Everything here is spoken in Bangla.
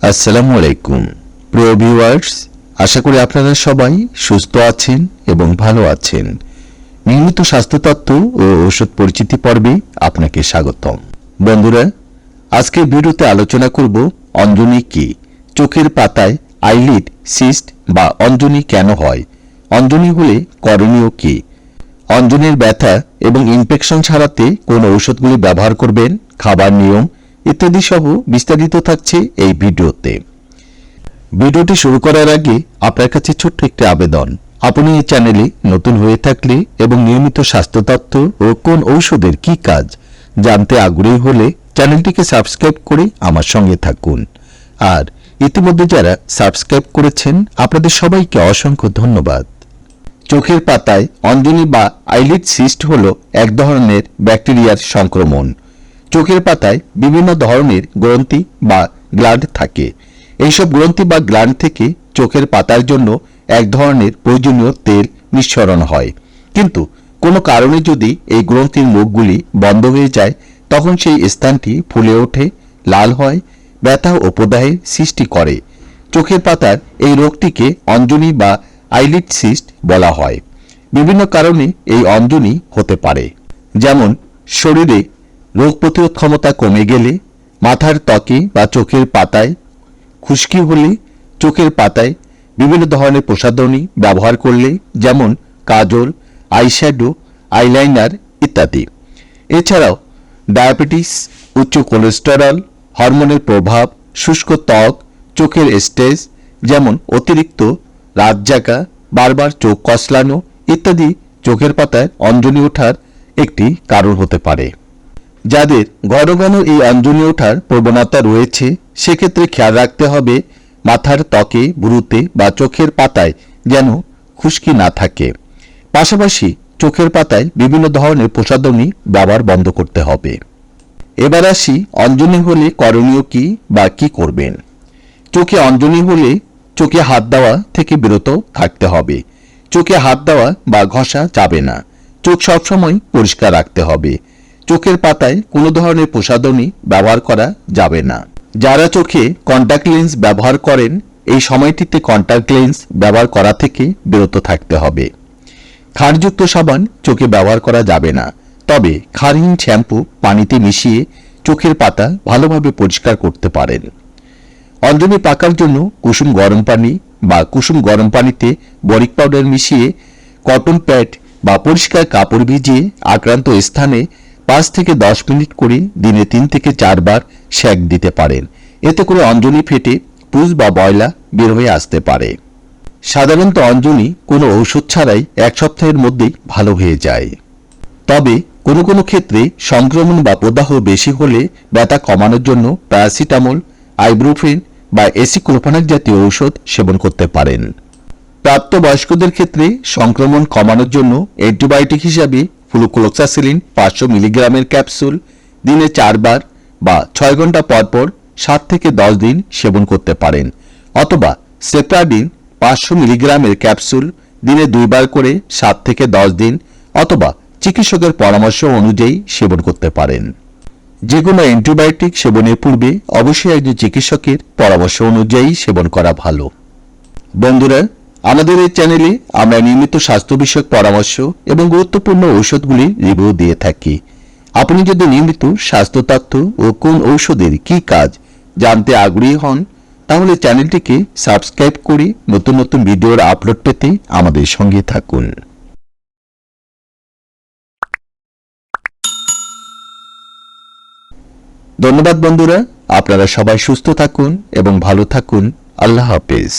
আসসালামু আলাইকুম প্রিয় ভিউয়ার্স, আশা করি আপনারা সবাই সুস্থ আছেন এবং ভালো আছেন। নিয়মিত স্বাস্থ্য তথ্য ও ঔষধ পরিচিতি পর্বে আপনাকে স্বাগতম। বন্ধুরা, আজকের ভিডিওতে আলোচনা করব অঞ্জনি কি, চোখের পাতায় আইলিড সিস্ট বা অঞ্জনি কেন হয়, অঞ্জনি হলে করণীয় কি, অঞ্জনির ব্যথা এবং ইনফেকশন ছাড়াতে কোন ঔষধগুলি ব্যবহার করবেন, খাবার নিয়ম ইত্যাদি সহ বিস্তারিত থাকছে এই ভিডিওতে। ভিডিওটি শুরু করার আগে আপনার কাছে ছোট্ট একটি আবেদন, আপনি এই চ্যানেলে নতুন হয়ে থাকলে এবং নিয়মিত স্বাস্থ্য তথ্য ও কোন ঔষধের কি কাজ জানতে আগ্রহী হলে চ্যানেলটিকে সাবস্ক্রাইব করে আমার সঙ্গে থাকুন। আর ইতিমধ্যে যারা সাবস্ক্রাইব করেছেন আপনাদের সবাইকে অসংখ্য ধন্যবাদ। চোখের পাতায় অঞ্জনি বা আইলিড সিস্ট হল এক ধরনের ব্যাকটেরিয়ার সংক্রমণ। চোখের পাতায় বিভিন্ন ধরনের গ্রন্থি বা গ্ল্যান্ড থাকে। এইসব গ্রন্থি বা গ্ল্যান্ড থেকে চোখের পাতার জন্য এক ধরনের প্রয়োজনীয় তেল নিঃসরণ হয়। কিন্তু কোনো কারণে যদি এই গ্রন্থির মুখগুলি বন্ধ হয়ে যায় তখন সেই স্থানটি ফুলে ওঠে, লাল হয়, ব্যথা ও প্রদাহের সৃষ্টি করে। চোখের পাতার এই রোগটিকে অঞ্জনি বা আইলিড সিস্ট বলা হয়। বিভিন্ন কারণে এই অঞ্জনি হতে পারে, যেমন শরীরে রোগ প্রতিরোধ ক্ষমতা কমে গেলে, মাথার ত্বকে বা চোখের পাতায় খুশকি হলে, চোখের পাতায় বিভিন্ন ধরনের প্রসাধনী ব্যবহার করলে, যেমন কাজল, আইশ্যাডো, আইলাইনার ইত্যাদি। এছাড়াও ডায়াবেটিস, উচ্চ কোলেস্টেরল, হরমোনের প্রভাব, শুষ্ক ত্বক, চোখের স্টেজ যেমন অতিরিক্ত রাত জাগা, বারবার চোখ কসলানো ইত্যাদি চোখের পাতায় অঞ্জনি ওঠার একটি কারণ হতে পারে। যাদের ঘন ঘন এই অঞ্জনি ওঠার প্রবণতা রয়েছে সেক্ষেত্রে খেয়াল রাখতে হবে মাথার ত্বকে, ভ্রুতে বা চোখের পাতায় যেন খুশকি না থাকে। পাশাপাশি চোখের পাতায় বিভিন্ন ধরনের প্রসাধনী ব্যবহার বন্ধ করতে হবে। এবার আসি অঞ্জনি হলে করণীয় কি বা কি করবেন। চোখে অঞ্জনি হলে চোখে হাত দেওয়া থেকে বিরত থাকতে হবে। চোখে হাত দেওয়া বা ঘষা যাবে না। চোখ সবসময় পরিষ্কার রাখতে হবে। চোখের পাতায় কোনো ধরনের প্রসাধনী ব্যবহার করা যাবে না। যারা চোখে কন্টাক্ট লেন্স ব্যবহার করেন এই সময়টিতে কন্টাক্ট লেন্স ব্যবহার করা থেকে বিরত থাকতে হবে। ক্ষারযুক্ত সাবান চোখে ব্যবহার করা যাবে না, তবে ক্ষারহীন শ্যাম্পু পানিতে মিশিয়ে চোখের পাতা ভালোভাবে পরিষ্কার করতে পারেন। অঞ্জনি পাকার জন্য কুসুম গরম পানি বা কুসুম গরম পানিতে বরিক পাউডার মিশিয়ে কটন প্যাড বা পরিষ্কার কাপড় ভিজিয়ে আক্রান্ত স্থানে 5 থেকে 10 মিনিট করে দিনে 3 থেকে 4 বার সেক দিতে পারেন। এতে করে অঞ্জনি ফেটে পুঁজ বা ময়লা বের হয়ে আসতে পারে। সাধারণত অঞ্জনি কোনো ঔষধ ছাড়াই 1 সপ্তাহের মধ্যেই ভালো হয়ে যায়। তবে কোনো কোনো ক্ষেত্রে সংক্রমণ বা প্রদাহ বেশি হলে ব্যথা কমানোর জন্য প্যারাসিটামল, আইব্রোফেন বা এসিক্লোফেনাক জাতীয় ঔষধ সেবন করতে পারেন। প্রাপ্তবয়স্কদের ক্ষেত্রে সংক্রমণ কমানোর জন্য অ্যান্টিবায়োটিক হিসাবে ফ্লুক্লোক্সাসিলিন 500 মিলিগ্রামের ক্যাপসুল দিনে 4 বার বা 6 ঘন্টা পর পর 7 থেকে 10 দিন সেবন করতে পারেন, অথবা সেপ্রাডিন 500 মিলিগ্রামের ক্যাপসুল দিনে 2 বার করে 7 থেকে 10 দিন অথবা চিকিৎসকের পরামর্শ অনুযায়ী সেবন করতে পারেন। যে কোনো অ্যান্টিবায়োটিক সেবনের পূর্বে অবশ্যই একজন চিকিৎসকের পরামর্শ অনুযায়ী সেবন করা ভালো। বন্ধুরা, আমাদের এই চ্যানেলে আমরা নিয়মিত স্বাস্থ্য বিষয়ক পরামর্শ এবং গুরুত্বপূর্ণ ঔষধগুলি রিভিউ দিয়ে থাকি। আপনি যদি নিয়মিত স্বাস্থ্য তথ্য ও কোন ঔষধের কি কাজ জানতে আগ্রহী হন তাহলে চ্যানেলটিকে সাবস্ক্রাইব করে নতুন নতুন ভিডিওর আপলোড পেতে আমাদের সঙ্গে থাকুন। ধন্যবাদ বন্ধুরা, আপনারা সবাই সুস্থ থাকুন এবং ভালো থাকুন। আল্লাহ হাফেজ।